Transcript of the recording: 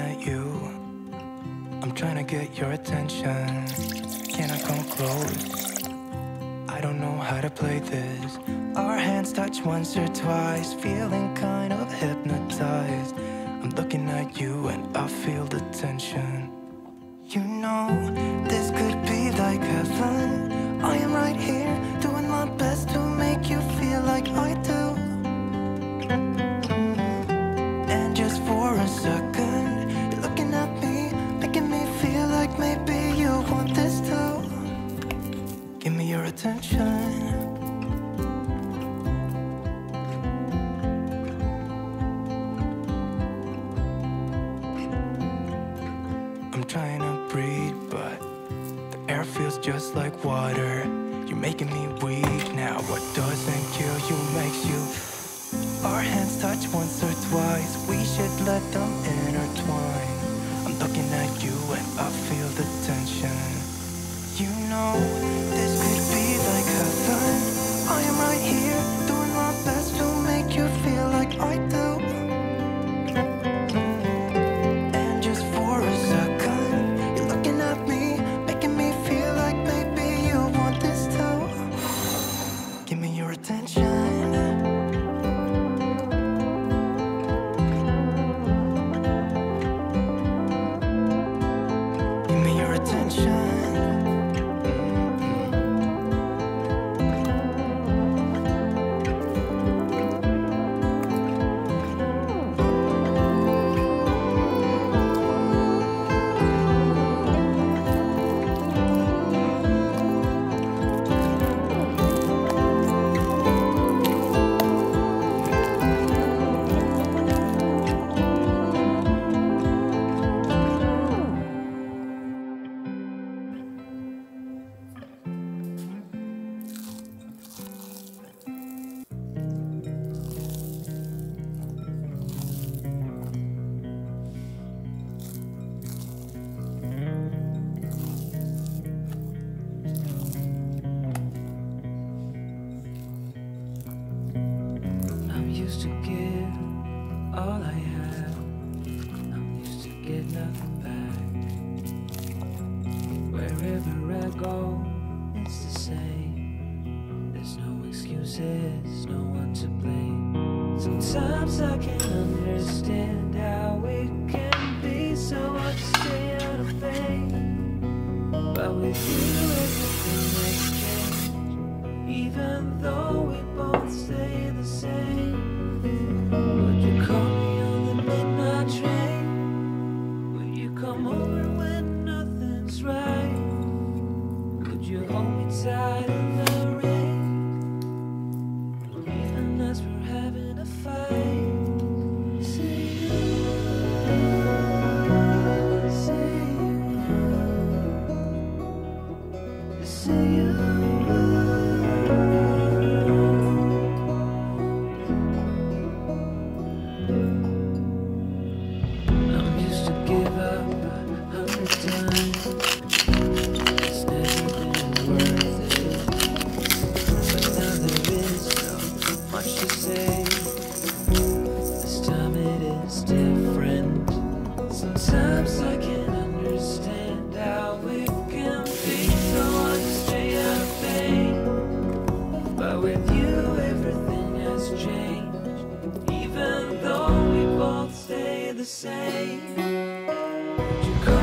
at you. I'm trying to get your attention. Can I come close? I don't know how to play this. Our hands touch once or twice, feeling kind of hypnotized. I'm looking at you and I feel the tension. You know, this could be like heaven. I am right here, doing my best to make you feel like I do. And just for a second, you're looking at me, making me feel like maybe you want this too. Give me your attention. I'm trying to breathe, but the air feels just like water. You're making me weak now. What doesn't kill you makes you. Our hands touch once or twice. We should let them intertwine. I'm looking at you and I feel the tension. You know, this could be like heaven. I am right here, doing my best to make you feel like I do. And just for a second, you're looking at me, making me feel like maybe you want this too. Give me your attention. Give me your attention. To give all I have, I'm used to get nothing back. Wherever I go, it's the same. There's no excuses, no one to blame. Sometimes I can't understand how it can be so hard to stay out of pain. But with you, everything has changed, even though we both stay the same. Would you call me on the midnight train? Would you come over when nothing's right? Would you hold me tight in the rain? Even as we're having a fight. Say you, say you. The same. Would you call